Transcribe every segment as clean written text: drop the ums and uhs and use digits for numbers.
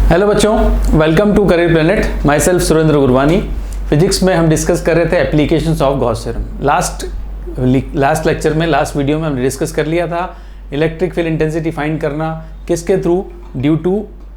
Hello बच्चों, welcome to Career Planet. Myself Surendra Gurwani. Physics में हम डिस्कस कर रहे थे applications of Gauss theorem. Last lecture में, लास्ट वीडियो में हमने डिस्कस कर लिया था इलेक्ट्रिक फील्ड इंटेंसिटी फाइंड करना किसके थ्रू, due to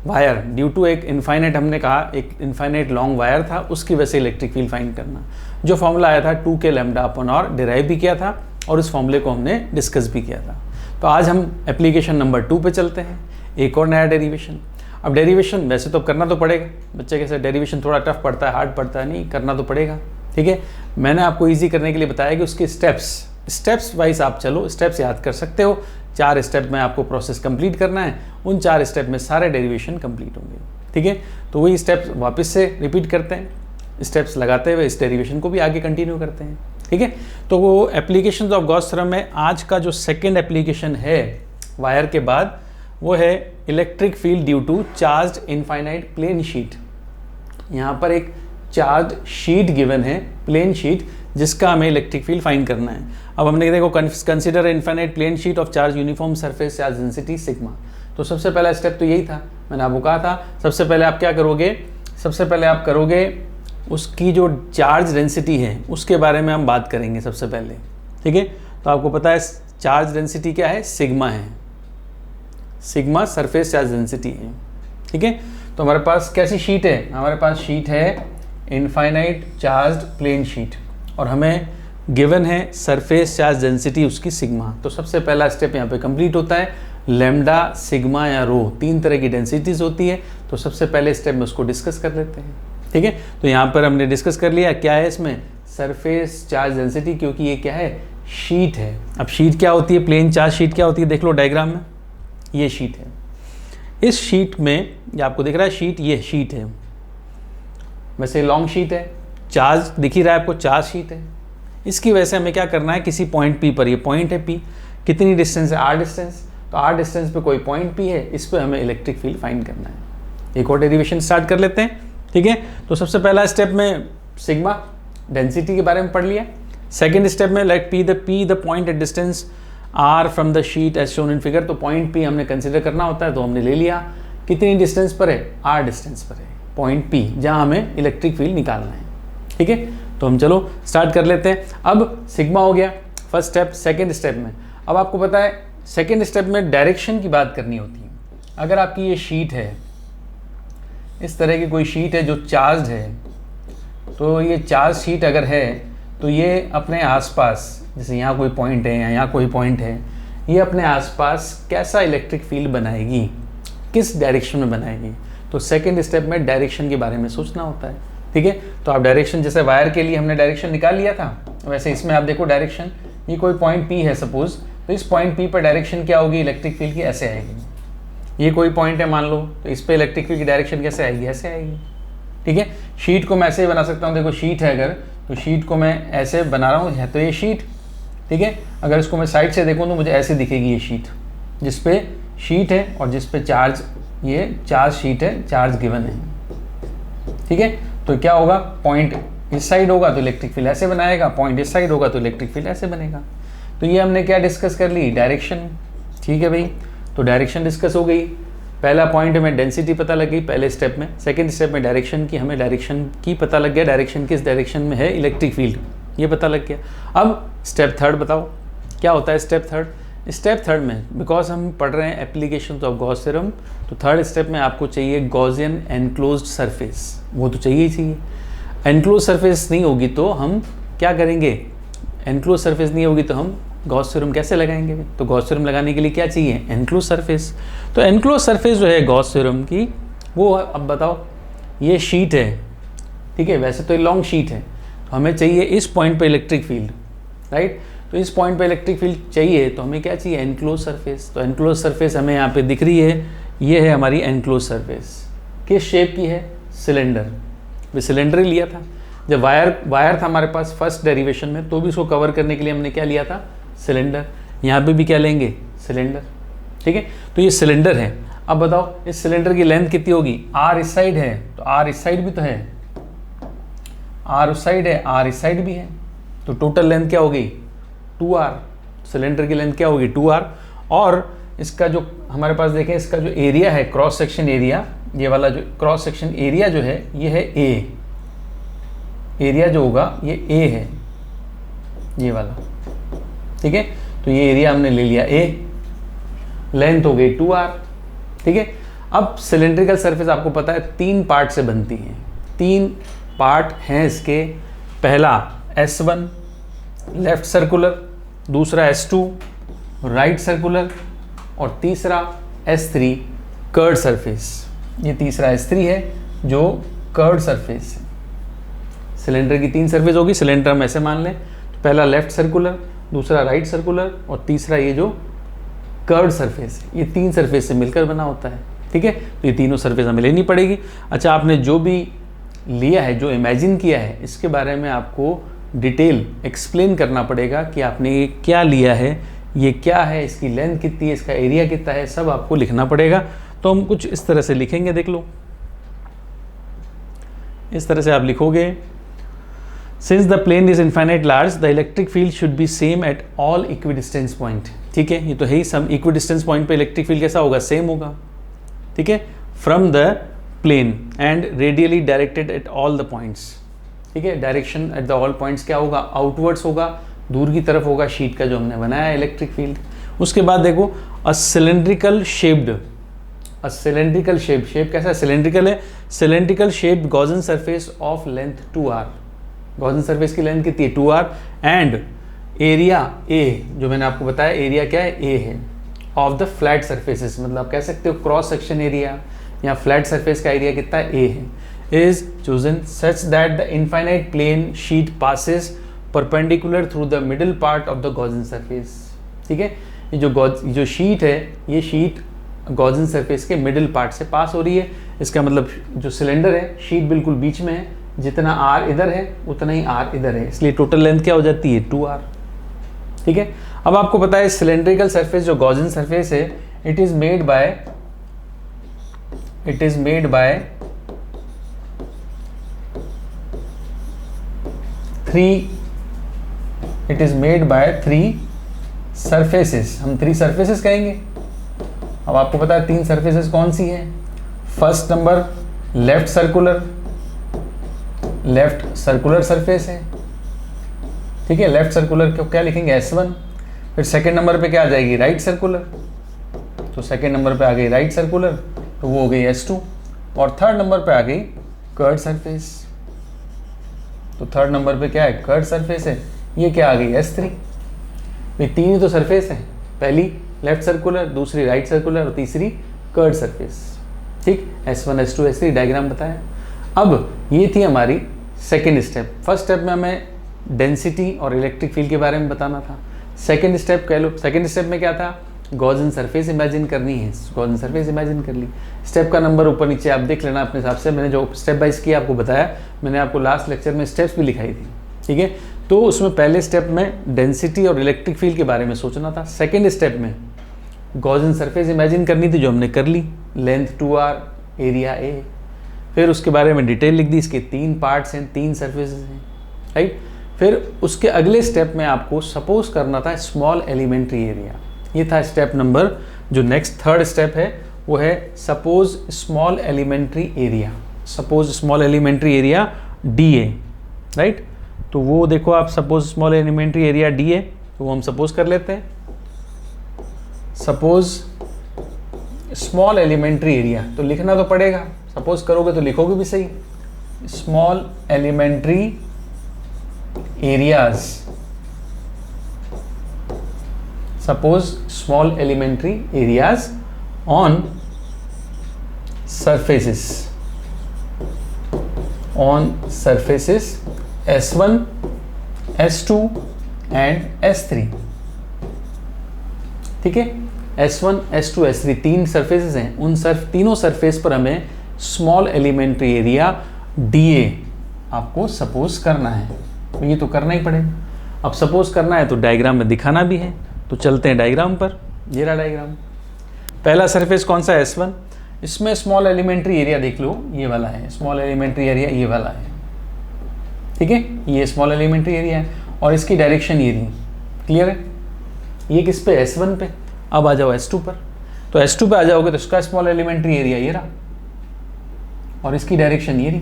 wire, due to एक इनफाइनाइट, हमने कहा एक इनफाइनाइट लॉन्ग वायर था, उसकी वजह से इलेक्ट्रिक फील्ड फाइंड करना। जो फॉर्मूला आया था 2k लैम्डा अपॉन और डिराइव भी किया था और इस फॉर्मूले को हमने डिस्कस भी किया था। तो आज हम एप्लीकेशन नंबर 2 पे चलते हैं, एक और नया डेरिवेशन। अब डेरिवेशन वैसे तो करना तो पड़ेगा, बच्चे कैसे डेरिवेशन थोड़ा टफ पड़ता है, हार्ड पड़ता है, नहीं करना तो पड़ेगा। ठीक है, मैंने आपको इजी करने के लिए बताया कि उसके स्टेप्स वाइज आप चलो, स्टेप्स याद कर सकते हो। 4 स्टेप में आपको प्रोसेस कंप्लीट करना है, उन 4 स्टेप में सारे डेरिवेशन कंप्लीट होंगे। ठीक है, तो वही स्टेप्स वापस से रिपीट करते हैं, स्टेप्स लगाते हुए इस डेरिवेशन को भी आगे कंटिन्यू करते हैं। ठीक है, तो वो एप्लीकेशंस ऑफ गॉस थ्योरम में आज का जो सेकेंड एप्लीकेशन है वायर के बाद, वो है electric field due to charged infinite plane sheet. यहाँ पर एक चार्ज शीट गिवन है, प्लेन शीट, जिसका हमें इलेक्ट्रिक फील्ड फाइंड करना है। अब हमने देखो consider infinite plane sheet of charge uniform surface charge density sigma. तो सबसे पहला स्टेप तो यही था, मैंने आपको कहा था सबसे पहले आप क्या करोगे, सबसे पहले आप करोगे उसकी जो चार्ज डेंसिटी है उसके बारे में हम बात करेंगे सबसे पहले। ठीक है, तो आपको पता है चार्ज डेंसिटी क्या है, सिग्मा है, सिग्मा सरफेस चार्ज डेंसिटी है। ठीक है, तो हमारे पास कैसी शीट है, हमारे पास शीट है इनफाइनाइट चार्ज्ड प्लेन शीट और हमें गिवन है सरफेस चार्ज डेंसिटी उसकी सिग्मा। तो सबसे पहला स्टेप यहाँ पे कंप्लीट होता है। लैम्डा, सिग्मा या रो, 3 तरह की डेंसिटीज होती है। तो सबसे पहले स्टेप में उसको डिस्कस कर लेते हैं। ठीक है, तो यहाँ पर हमने डिस्कस कर लिया क्या है इसमें, सरफेस चार्ज डेंसिटी, क्योंकि ये क्या है, शीट है। अब शीट क्या होती है, प्लेन चार्ज शीट क्या होती है, देख लो डायग्राम में, ये शीट है। इस शीट में ये आपको दिख रहा है शीट, ये शीट है, वैसे लॉन्ग शीट है, चार्ज दिख ही रहा है आपको, चार्ज शीट है। इसकी वजह से हमें क्या करना है, किसी पॉइंट पी पर, ये पॉइंट है पी, कितनी डिस्टेंस है, r डिस्टेंस, तो r डिस्टेंस पे कोई पॉइंट पी है, इस पर हमें इलेक्ट्रिक फील्ड फाइंड करना है। एक और डेरिवेशन स्टार्ट कर लेते हैं। ठीक है, तो सबसे पहला स्टेप में सिग्मा डेंसिटी के बारे में पढ़ लिया। सेकेंड स्टेप में let P the point at distance r from the sheet as shown in figure. तो पॉइंट P हमने कंसिडर करना होता है, तो हमने ले लिया, कितनी डिस्टेंस पर है, r डिस्टेंस पर है पॉइंट P, जहां हमें इलेक्ट्रिक फील्ड निकालना है। ठीक है, तो हम चलो स्टार्ट कर लेते हैं। अब सिग्मा हो गया फर्स्ट स्टेप। सेकेंड स्टेप में अब आपको पता है सेकेंड स्टेप में डायरेक्शन की बात करनी होती है। अगर आपकी ये शीट है, इस तरह की कोई शीट है जो चार्ज है, तो ये चार्ज शीट अगर है तो ये अपने आसपास, जैसे यहाँ कोई पॉइंट है या यहाँ कोई पॉइंट है, ये अपने आसपास कैसा इलेक्ट्रिक फील्ड बनाएगी, किस डायरेक्शन में बनाएगी। तो सेकंड स्टेप में डायरेक्शन के बारे में सोचना होता है। ठीक है, तो आप डायरेक्शन, जैसे वायर के लिए हमने डायरेक्शन निकाल लिया था, वैसे इसमें आप देखो डायरेक्शन, ये कोई पॉइंट P है सपोज, तो इस पॉइंट P पर डायरेक्शन क्या होगी, इलेक्ट्रिक फील्ड की ऐसे आएगी। ये कोई पॉइंट है मान लो, तो इस पर इलेक्ट्रिक फील्ड की डायरेक्शन कैसे आएगी, ऐसे आएगी। ठीक है, शीट को मैं ऐसे ही बना सकता हूँ, देखो शीट है अगर, तो शीट को मैं ऐसे बना रहा हूँ, तो ये शीट। ठीक है, अगर इसको मैं साइड से देखूँ तो मुझे ऐसे दिखेगी ये शीट, जिस पे शीट है और जिस पे चार्ज, ये चार्ज शीट है, चार्ज गिवन है। ठीक है, तो क्या होगा, पॉइंट इस साइड होगा तो इलेक्ट्रिक फील्ड ऐसे बनाएगा, पॉइंट इस साइड होगा तो इलेक्ट्रिक फील्ड ऐसे बनेगा। तो ये हमने क्या डिस्कस कर ली, डायरेक्शन। ठीक है भाई, तो डायरेक्शन डिस्कस हो गई। पहला पॉइंट में डेंसिटी पता लग गई पहले स्टेप में। सेकेंड स्टेप में डायरेक्शन की, हमें डायरेक्शन की पता लग गया, डायरेक्शन किस डायरेक्शन में है इलेक्ट्रिक फील्ड, ये पता लग गया। अब स्टेप थर्ड बताओ क्या होता है स्टेप थर्ड। स्टेप थर्ड में, बिकॉज हम पढ़ रहे हैं एप्लीकेशंस ऑफ गॉस थ्योरम, तो थर्ड स्टेप में आपको चाहिए गॉसियन एनक्लोज्ड सरफेस, वो तो चाहिए ही चाहिए। एनक्लोज सरफेस नहीं होगी तो हम क्या करेंगे, एनक्लोज सरफेस नहीं होगी तो हम गॉस थ्योरम कैसे लगाएंगे। तो गॉस थ्योरम लगाने के लिए क्या चाहिए, एनक्लोज सरफेस। तो एनक्लोज सरफेस जो है गॉस थ्योरम की, वो अब बताओ, ये शीट है, ठीक है, वैसे तो ये लॉन्ग शीट है, तो हमें चाहिए इस पॉइंट पे इलेक्ट्रिक फील्ड, राइट। तो इस पॉइंट पे इलेक्ट्रिक फील्ड चाहिए तो हमें क्या चाहिए, एनक्लोज सरफेस। तो एनक्लोज सरफेस हमें यहाँ पे दिख रही है, ये है हमारी एनक्लोज सरफेस। किस शेप की है, सिलेंडर। वे सिलेंडर ही लिया था जब वायर था हमारे पास फर्स्ट डेरिवेशन में, तो भी इसको कवर करने के लिए हमने क्या लिया था, सिलेंडर। यहाँ पे भी क्या लेंगे, सिलेंडर। ठीक है, तो ये सिलेंडर है। अब बताओ इस सिलेंडर की लेंथ कितनी होगी, r इस साइड है तो r इस साइड भी तो है, r उस साइड है, r इस साइड भी है, तो टोटल लेंथ क्या होगी, 2r। सिलेंडर की लेंथ क्या होगी, 2r। और इसका जो हमारे पास देखें, इसका जो एरिया है, क्रॉस सेक्शन एरिया, ये वाला जो क्रॉस सेक्शन एरिया जो है ये है ए, एरिया जो होगा ये ए है, ये वाला, ठीक है। तो ये एरिया हमने ले लिया ए, लेंथ हो गई 2r, ठीक है। अब सिलेंड्रिकल सरफेस आपको पता है 3 पार्ट से बनती है, 3 पार्ट हैं इसके। पहला S1 लेफ्ट सर्कुलर, दूसरा S2 राइट सर्कुलर और तीसरा S3 कर्व सरफेस। ये तीसरा S3 है जो कर्व सरफेस है। सिलेंडर की 3 सरफेस होगी, सिलेंडर हम ऐसे मान लें, तो पहला लेफ्ट सर्कुलर, दूसरा राइट सर्कुलर और तीसरा ये जो कर्व सरफेस है। ये 3 सरफेस से मिलकर बना होता है, ठीक है। तो ये तीनों सरफेस हमें लेनी पड़ेगी। अच्छा, आपने जो भी लिया है, जो इमेजिन किया है, इसके बारे में आपको डिटेल एक्सप्लेन करना पड़ेगा कि आपने ये क्या लिया है, ये क्या है, इसकी लेंथ कितनी है, इसका एरिया कितना है, सब आपको लिखना पड़ेगा। तो हम कुछ इस तरह से लिखेंगे, देख लो, इस तरह से आप लिखोगे, since the plane is infinite large the electric field should be same at all equidistance point, ठीक है। ये तो है ही, सम इक्विडिस्टेंस पॉइंट पे इलेक्ट्रिक फील्ड कैसा होगा, सेम होगा, ठीक है, from the plane and radially directed at all the points, ठीक है। Direction at the all points क्या होगा, आउटवर्ड्स होगा, दूर की तरफ होगा शीट का जो हमने बनाया है इलेक्ट्रिक फील्ड। उसके बाद देखो a cylindrical shaped, a cylindrical shape कैसा सिलेंड्रिकल है, cylindrical shaped Gaussian surface of length 2r, Gaussian surface की लेंथ कितनी है 2r, एंड एरिया ए, जो मैंने आपको बताया एरिया क्या है, ए है, ऑफ द फ्लैट सरफेसेस, मतलब आप कह सकते हो क्रॉस सेक्शन एरिया या फ्लैट सरफेस का एरिया कितना है, ए है, is chosen such that the infinite plane sheet passes perpendicular through the middle part of the Gaussian surface, ठीक है। ये जो शीट है, ये शीट गॉसियन सरफेस के मिडिल पार्ट से पास हो रही है। इसका मतलब जो सिलेंडर है, शीट बिल्कुल बीच में है, जितना r इधर है उतना ही r इधर है, इसलिए टोटल लेंथ क्या हो जाती है 2r, ठीक है। अब आपको पता है सिलेंड्रिकल सरफेस जो गॉसियन सरफेस है, it is made by 3 surfaces, हम 3 सरफेसेस कहेंगे। अब आपको पता है 3 सरफेसेस कौन सी हैं। First number left circular surface है, ठीक है। लेफ्ट सर्कुलर को क्या लिखेंगे, S1। फिर सेकंड नंबर पे क्या आ जाएगी, राइट सर्कुलर, तो सेकंड नंबर पे आ गई राइट सर्कुलर, तो वो हो गई S2। और थर्ड नंबर पे आ गई कर्व सरफेस, तो थर्ड नंबर पे क्या है, कर्व सरफेस है, ये क्या आ गई S3। ये 3 ही तो सरफेस है, पहली लेफ्ट सर्कुलर, दूसरी राइट सर्कुलर और तीसरी कर्व सरफेस, ठीक। S1 S2 S3 डायग्राम बताया। अब ये थी हमारी सेकेंड स्टेप। फर्स्ट स्टेप में हमें डेंसिटी और इलेक्ट्रिक फील्ड के बारे में बताना था। सेकेंड स्टेप कह लो, सेकेंड स्टेप में क्या था, गॉसियन सरफेस इमेजिन करनी है, गॉसियन सरफेस इमेजिन कर ली। स्टेप का नंबर ऊपर नीचे आप देख लेना अपने हिसाब से, मैंने जो स्टेप बाइज किया आपको बताया, मैंने आपको लास्ट लेक्चर में स्टेप्स भी लिखाई थी, ठीक है। तो उसमें पहले स्टेप में डेंसिटी और इलेक्ट्रिक फील्ड के बारे में सोचना था। सेकेंड स्टेप में गॉसियन सरफेस इमेजिन करनी थी, जो हमने कर ली, लेंथ 2r, एरिया ए। फिर उसके बारे में डिटेल लिख दी, इसके 3 पार्ट्स हैं, 3 सरफेसेस हैं, राइट। फिर उसके अगले स्टेप में आपको सपोज करना था स्मॉल एलिमेंट्री एरिया, ये था स्टेप नंबर। जो नेक्स्ट थर्ड स्टेप है वो है suppose small elementary area, suppose small elementary area DA, right. तो वो देखो आप, suppose small elementary area DA, तो वो हम सपोज कर लेते हैं। सपोज स्मॉल एलिमेंट्री एरिया, तो लिखना तो पड़ेगा, सपोज करोगे तो लिखोगे भी सही, small elementary areas, suppose small elementary areas on surfaces S1 S2 and S3, ठीक है। S1 S2 S3 3 सरफेसेस हैं, उन तीनों सरफेस पर हमें स्मॉल एलिमेंट्री एरिया DA आपको सपोज करना है, तो ये तो करना ही पड़ेगा। अब सपोज करना है तो डायग्राम में दिखाना भी है, तो चलते हैं डायग्राम पर। ये रहा डायग्राम। पहला सरफेस कौन सा है, S1। इसमें स्मॉल एलिमेंट्री एरिया देख लो, ये वाला है स्मॉल एलिमेंट्री एरिया, ये वाला है, ठीक है। ये स्मॉल एलिमेंट्री एरिया है और इसकी डायरेक्शन ये रही, क्लियर है। ये किस पे, S1 पे। अब आ जाओ S2 पर, तो S2 पे आ जाओगे तो इसका स्मॉल एलिमेंट्री एरिया ये रहा, और इसकी डायरेक्शन ये रही।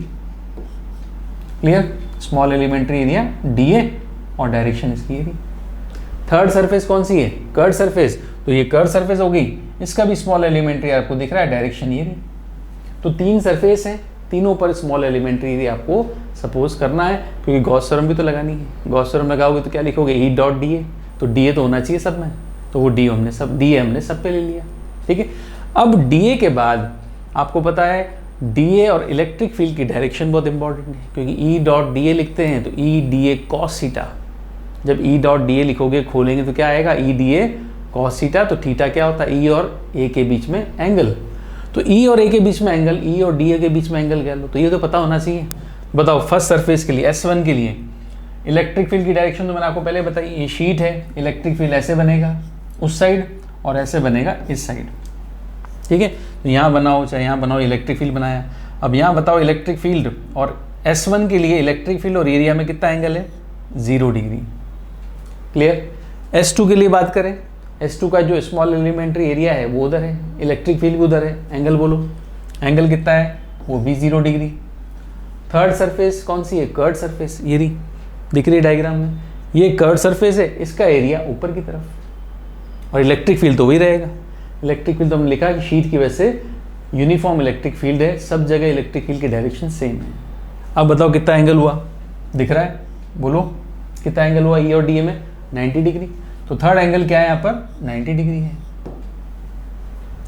Clear? Small elementary area DA और डायरेक्शन इसकी ये रही। थर्ड सरफेस कौन सी है? Curve surface. तो ये कर्व सरफेस हो गई, इसका भी स्मॉल एलिमेंट्री आपको दिख रहा है, डायरेक्शन ये रही। तो 3 सरफेस हैं, तीनों पर स्मॉल एलिमेंट्री एरिया आपको सपोज करना है, क्योंकि गॉस थ्योरम भी तो लगानी है। गॉस थ्योरम लगाओगे तो क्या लिखोगे? E dot DA। तो DA तो होना चाहिए सब में, तो वो DA हमने सब पे ले लिया। ठीक है, अब DA के बाद आपको पता है DA और इलेक्ट्रिक फील्ड की डायरेक्शन बहुत इंपॉर्टेंट है, क्योंकि E डॉट DA लिखते हैं तो E DA cos थीटा। जब E डॉट DA लिखोगे, खोलेंगे तो क्या आएगा? E DA cos theta. तो थीटा क्या होता है? E और A के बीच में एंगल। तो E और A के बीच में एंगल, E और DA के बीच में एंगल क्या लो, तो ये तो पता होना चाहिए। बताओ फर्स्ट सरफेस के लिए S1 के लिए इलेक्ट्रिक फील्ड की डायरेक्शन तो मैंने आपको पहले बताई, ये शीट है, इलेक्ट्रिक फील्ड ऐसे बनेगा उस साइड और ऐसे बनेगा इस साइड। ठीक है, तो यहाँ बनाओ चाहे यहाँ बनाओ, इलेक्ट्रिक फील्ड बनाया। अब यहाँ बताओ इलेक्ट्रिक फील्ड और S1 के लिए इलेक्ट्रिक फील्ड और एरिया में कितना एंगल है? 0 डिग्री। क्लियर? S2 के लिए बात करें, S2 का जो स्मॉल एलिमेंट्री एरिया है वो उधर है, इलेक्ट्रिक फील्ड भी उधर है, एंगल बोलो, एंगल कितना है? वो भी 0 डिग्री। थर्ड सरफेस कौन सी है? कर्व सरफेस, ये रही, दिख रही डायग्राम में, ये कर्व सरफेस है, इसका एरिया ऊपर की तरफ, और इलेक्ट्रिक फील्ड तो वही रहेगा। इलेक्ट्रिक फील्ड तो हमने लिखा कि शीट की वजह से यूनिफॉर्म इलेक्ट्रिक फील्ड है, सब जगह इलेक्ट्रिक फील्ड की डायरेक्शन सेम है। अब बताओ कितना एंगल हुआ? दिख रहा है? बोलो कितना एंगल हुआ E और DA में? 90 डिग्री। तो थर्ड एंगल क्या है यहाँ पर? 90 डिग्री है।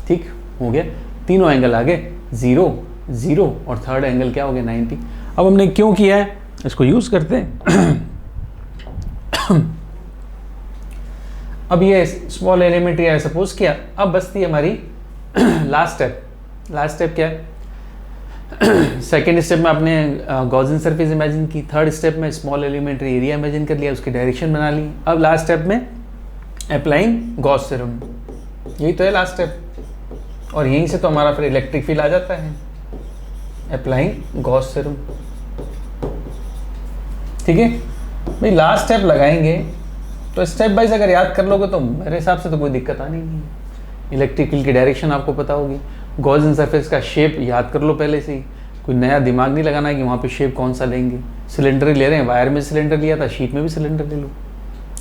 ठीक हो गया, तीनों एंगल आ गए 0 0 और थर्ड एंगल क्या हो गया? 90। अब हमने क्यों किया है, इसको यूज करते हैं। अब ये स्मॉल एलिमेंट्री है सपोज किया, अब बचती है हमारी लास्ट स्टेप। लास्ट स्टेप क्या है? सेकेंड स्टेप में आपने गॉसियन सरफेस इमेजिन की, थर्ड स्टेप में स्मॉल एलिमेंट्री एरिया इमेजिन कर लिया, उसकी डायरेक्शन बना ली। अब लास्ट स्टेप में अप्लाइंग गॉस थ्योरम, यही तो है लास्ट स्टेप, और यहीं से तो हमारा फिर इलेक्ट्रिक फील्ड आ जाता है, अप्लाइंग गॉस थ्योरम। ठीक है भाई, लास्ट स्टेप लगाएंगे तो स्टेप वाइज अगर याद कर लोगे तो मेरे हिसाब से तो कोई दिक्कत आनी नहीं है। इलेक्ट्रिक फील्ड की डायरेक्शन आपको पता होगी, गॉसियन सरफेस का शेप याद कर लो पहले से ही, कोई नया दिमाग नहीं लगाना है कि वहाँ पे शेप कौन सा लेंगे। सिलेंडर ही ले रहे हैं, वायर में सिलेंडर लिया था, शीट में भी सिलेंडर ले लो।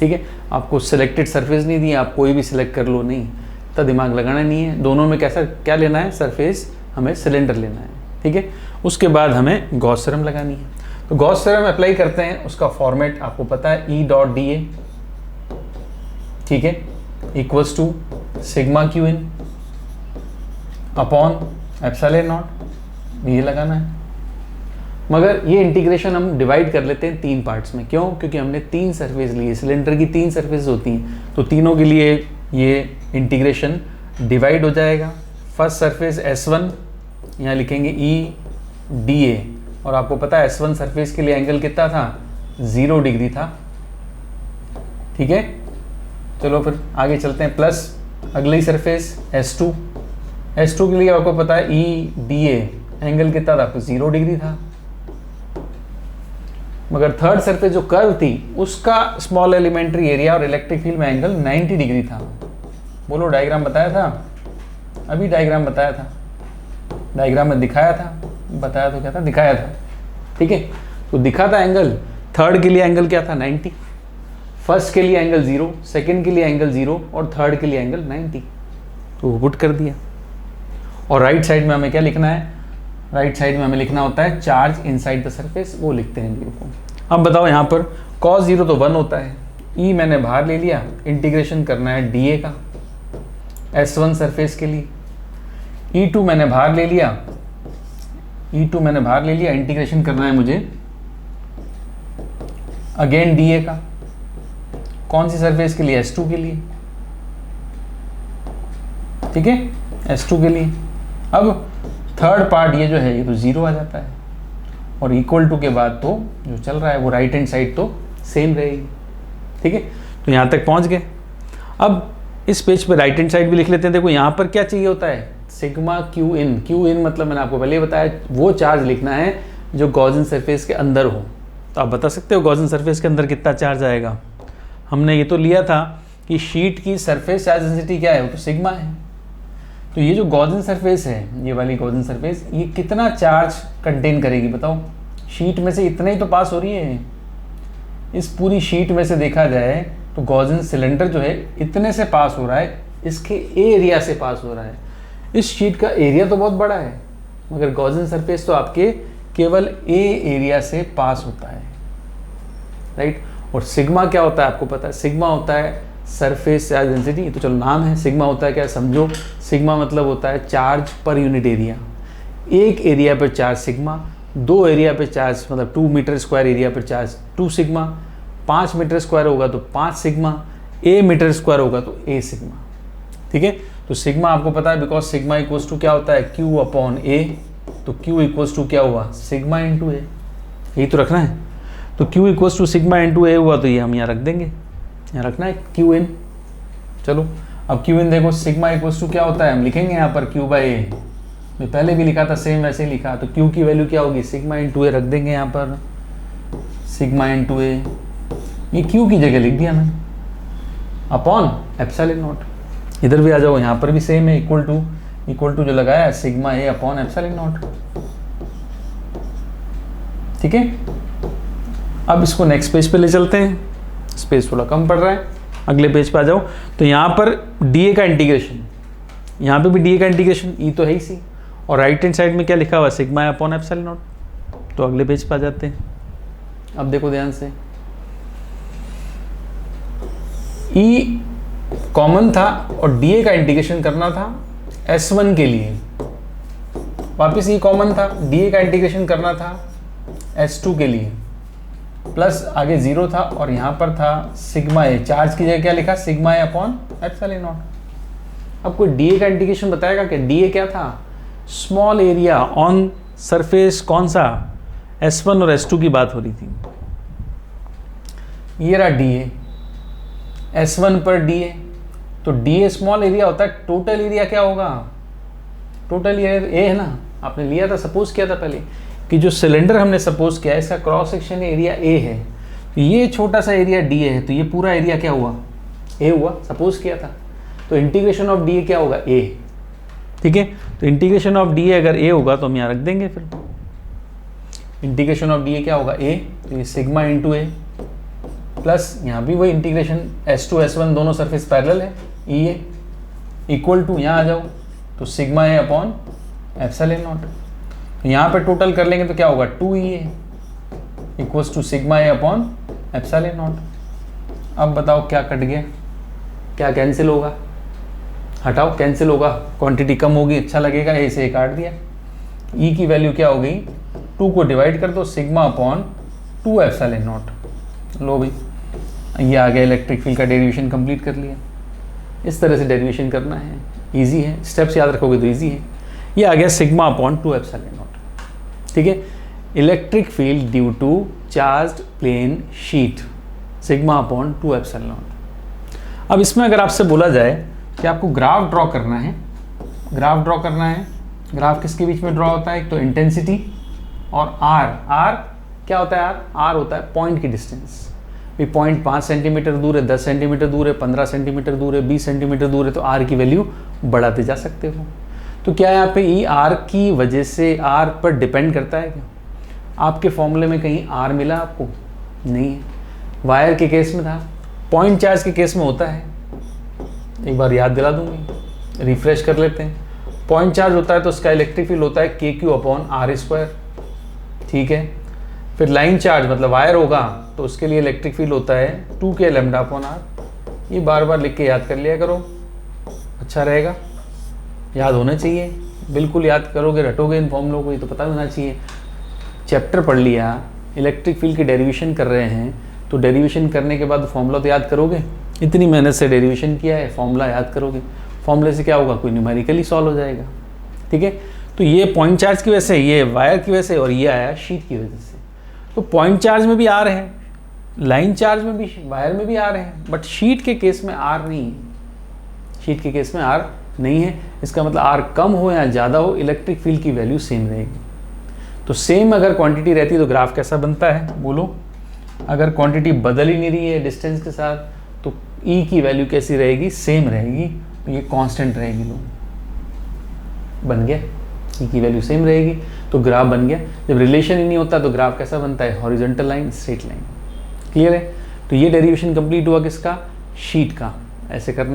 ठीक है, आपको सिलेक्टेड सरफेस नहीं दी, आप कोई भी सिलेक्ट कर लो, नहीं इतना दिमाग लगाना नहीं है। दोनों में कैसा क्या लेना है? सरफेस, हमें सिलेंडर लेना है। ठीक है, उसके बाद हमें गॉस थ्योरम लगानी है। तो गॉस थ्योरम अप्लाई करते हैं, उसका फॉर्मेट आपको पता है, E डॉट DA, ठीक है, equals to sigma QN upon epsilon naught, ये लगाना है। मगर ये इंटीग्रेशन हम डिवाइड कर लेते हैं 3 पार्ट्स में। क्यों? क्योंकि हमने 3 सरफेस ली है, सिलेंडर की 3 सरफेस होती हैं, तो तीनों के लिए ये इंटीग्रेशन डिवाइड हो जाएगा। फर्स्ट सरफेस S1, यहाँ लिखेंगे E DA, और आपको पता है S1 सरफेस के लिए एंगल कितना था? 0 डिग्री था। ठीक है, चलो फिर आगे चलते हैं। प्लस अगली सरफेस S2, S2 के लिए आपको पता है E DA एंगल कितना था? 0 डिग्री था। मगर थर्ड सरफेस जो कर्व थी उसका स्मॉल एलिमेंट्री एरिया और इलेक्ट्रिक फील्ड में एंगल 90 डिग्री था। बोलो डायग्राम बताया था? अभी डायग्राम बताया था, डायग्राम में दिखाया था, बताया तो क्या था? दिखाया था। ठीक है, तो दिखा था एंगल, थर्ड के लिए एंगल क्या था? 90। फर्स्ट के लिए एंगल 0, सेकंड के लिए एंगल 0 और थर्ड के लिए एंगल 90, तो वो पुट कर दिया। और राइट साइड में हमें क्या लिखना है? राइट साइड में हमें लिखना होता है चार्ज इनसाइड द सरफेस, वो लिखते हैं 0 को। अब बताओ यहाँ पर cos 0 तो 1 होता है, E मैंने बाहर ले लिया, इंटीग्रेशन करना है DA का S1 सरफेस के लिए, E2 मैंने बाहर ले लिया, E2 मैंने बाहर ले लिया, इंटीग्रेशन करना है मुझे अगेन DA का। कौन सी सरफेस के लिए? S2 के लिए। ठीक है, S2 के लिए। अब थर्ड पार्ट ये जो है ये तो 0 आ जाता है, और इक्वल टू के बाद तो जो चल रहा है वो राइट हैंड साइड तो सेम रहेगी। ठीक है, तो यहाँ तक पहुँच गए। अब इस पेज पे राइट हैंड साइड भी लिख लेते हैं। देखो यहाँ पर क्या चाहिए होता है? Sigma QN। QN मतलब मैंने आपको पहले ही बताया, वो चार्ज लिखना है जो गॉसियन सरफेस के अंदर हो। तो आप बता सकते हो गॉसियन सरफेस के अंदर कितना चार्ज आएगा? हमने ये तो लिया था कि शीट की सरफेस चार्ज डेंसिटी क्या है? वो तो सिग्मा है। तो ये जो गॉसियन सरफेस है, ये वाली गॉसियन सरफेस, ये कितना चार्ज कंटेन करेगी बताओ? शीट में से इतना ही तो पास हो रही है। इस पूरी शीट में से देखा जाए तो गॉसियन सिलेंडर जो है इतने से पास हो रहा है, इसके एरिया से पास हो रहा है। इस शीट का एरिया तो बहुत बड़ा है, मगर गॉसियन सरफेस तो आपके केवल ए एरिया से पास होता है, राइट। और सिग्मा क्या होता है आपको पता है? सिग्मा होता है सरफेस चार्ज डेंसिटी। तो चलो नाम है, सिग्मा होता है क्या समझो। सिग्मा मतलब होता है चार्ज पर यूनिट एरिया। एक एरिया पर चार्ज सिग्मा, 2 एरिया पर चार्ज मतलब 2 मीटर स्क्वायर एरिया पर चार्ज 2 सिग्मा, 5 मीटर स्क्वायर होगा तो 5 सिग्मा, ए मीटर स्क्वायर होगा तो ए सिग्मा। ठीक है, तो सिग्मा आपको पता है बिकॉज सिग्मा इक्वल्स टू क्या होता है? Q upon A. तो क्यू इक्वल्स टू क्या हुआ? Sigma into A. यही तो रखना है। तो Q equals to sigma into A हुआ तो ये हम यहाँ रख देंगे, यहाँ रखना है क्यू इन। चलो अब क्यू इन देखो, सिग्मा इक्वल्स टू क्या होता है? हम लिखेंगे यहाँ पर क्यू बाई ए। मैं पहले भी लिखा था सेम वैसे ही लिखा। तो क्यू की वैल्यू क्या होगी? सिग्मा इंटू ए रख देंगे यहाँ पर, सिग्मा इंटू ए। ये क्यू की जगह लिख दिया मैंने, अपॉन एप्सिलॉन नॉट। इधर भी आ जाओ, यहाँ पर भी सेम है, इक्वल टू जो लगाया है sigma A upon epsilon naught. ठीक है, अब इसको नेक्स्ट पेज पे ले चलते हैं। स्पेस थोड़ा कम पड़ रहा है, अगले पेज पे आ जाओ। तो यहाँ पर डी का इंटीग्रेशन, यहाँ पे भी डी का इंटीग्रेशन, ई तो है ही सी, और राइट हैंड साइड में क्या लिखा हुआ? Sigma upon epsilon not. तो अगले पेज पे आ जाते हैं। अब देखो ध्यान से, ई कॉमन था और डी का इंटीग्रेशन करना था S1 के लिए। वापिस ई कॉमन था, डी का इंटीग्रेशन करना था S2 के लिए, प्लस आगे 0 था और यहाँ पर था सिग्मा ए। चार्ज की जगह क्या लिखा? Sigma A upon epsilon naught. अब कोई डी का इंटीग्रेशन बताएगा कि डी क्या था? स्मॉल एरिया ऑन सरफेस, कौन सा? S1 और S2 की बात हो रही थी। ये रहा डी S1 पर डी। तो डी स्मॉल एरिया होता है, टोटल एरिया क्या होगा? टोटल एरिया ए है ना, आपने लिया था, सपोज किया था पहले कि जो सिलेंडर हमने सपोज किया है इसका क्रॉस सेक्शन एरिया ए है, तो ये छोटा सा एरिया डी है, तो ये पूरा एरिया क्या हुआ? ए हुआ, सपोज किया था। तो इंटीग्रेशन ऑफ डी क्या होगा? ए। ठीक है, तो इंटीग्रेशन ऑफ डी अगर ए होगा तो हम यहाँ रख देंगे। फिर इंटीग्रेशन ऑफ डी क्या होगा? ए। तो ये सिग्मा इंटू ए, प्लस यहाँ भी वही इंटीग्रेशन S2 S1 दोनों सरफेस पैरेलल है, ई ए इक्वल टू, यहाँ आ जाओ तो sigma A upon epsilon not. तो यहाँ पे टोटल कर लेंगे तो क्या होगा? 2EA equals to sigma A upon epsilon naught. अब बताओ क्या कट गया? क्या कैंसिल होगा? हटाओ, कैंसिल होगा, क्वांटिटी कम होगी, अच्छा लगेगा, ए से काट दिया। ई की वैल्यू क्या हो गई? 2 को डिवाइड कर दो, सिग्मा अपॉन 2 एप्सिलॉन नॉट। लो भाई, ये आ गया, इलेक्ट्रिक फील्ड का डेरिवेशन कंप्लीट कर लिया। इस तरह से डेरिवेशन करना है, इजी है, स्टेप्स याद रखोगे तो इजी है। ये आ गया सिग्मा अपॉन 2 एप्सिलॉन नॉट। ठीक है, electric field due to charged plane sheet, sigma upon 2 epsilon naught. अब इसमें अगर आपसे बोला जाए कि आपको ग्राफ ड्रॉ करना है, ग्राफ ड्रॉ करना है, ग्राफ किसके बीच में ड्रॉ होता है? एक तो इंटेंसिटी और आर क्या होता है? आर होता है पॉइंट की डिस्टेंस। भी पॉइंट 5 सेंटीमीटर दूर है, 10 सेंटीमीटर दूर है, 15 सेंटीमीटर दूर है, 20 सेंटीमीटर दूर है, तो आर की वैल्यू बढ़ाते जा सकते हो। तो क्या यहाँ पे ई आर की वजह से आर पर डिपेंड करता है क्या? आपके फॉर्मूले में कहीं आर मिला आपको? नहीं है। वायर के केस में था, पॉइंट चार्ज के केस में होता है। एक बार याद दिला दूंगी, रिफ्रेश कर लेते हैं। पॉइंट चार्ज होता है तो उसका इलेक्ट्रिक फील्ड होता है के क्यू अपॉन आर स्क्वायर। ठीक है, फिर लाइन चार्ज मतलब वायर होगा तो उसके लिए इलेक्ट्रिक फील्ड होता है 2k लैम्डा अपॉन आर। ये बार बार लिख के याद कर लिया करो, अच्छा रहेगा, याद होना चाहिए। बिल्कुल याद करोगे, रटोगे इन फॉर्मूलों को, ये तो पता होना चाहिए। चैप्टर पढ़ लिया, इलेक्ट्रिक फील्ड की डेरिवेशन कर रहे हैं, तो डेरिवेशन करने के बाद फॉर्मूला तो याद करोगे। इतनी मेहनत से डेरिवेशन किया है, फॉर्मूला याद करोगे। फॉर्मूले से क्या होगा? कोई न्यूमेरिकली सॉल्व हो जाएगा। ठीक है, तो ये पॉइंट चार्ज की वजह से, ये वायर की वजह से, और ये आया शीट की वजह से। तो पॉइंट चार्ज में भी आ रहे हैं, लाइन चार्ज में भी, वायर में भी आ रहे हैं, बट शीट के केस में आर नहीं है। शीट के केस में आर नहीं है, इसका मतलब आर कम हो या ज़्यादा हो, इलेक्ट्रिक फील्ड की वैल्यू सेम रहेगी। तो सेम अगर क्वांटिटी रहती है तो ग्राफ कैसा बनता है बोलो? अगर क्वांटिटी बदल ही नहीं रही है डिस्टेंस के साथ, तो ई की वैल्यू कैसी रहेगी? सेम रहेगी, तो ये कांस्टेंट रहेगी। लोग बन गया, ई की वैल्यू सेम रहेगी तो ग्राफ बन गया। जब रिलेशन ही नहीं होता तो ग्राफ कैसा बनता है, horizontal line, straight line. Clear है? तो ये डेरिवेशन कंप्लीट हुआ किसका, शीट का। ऐसे करना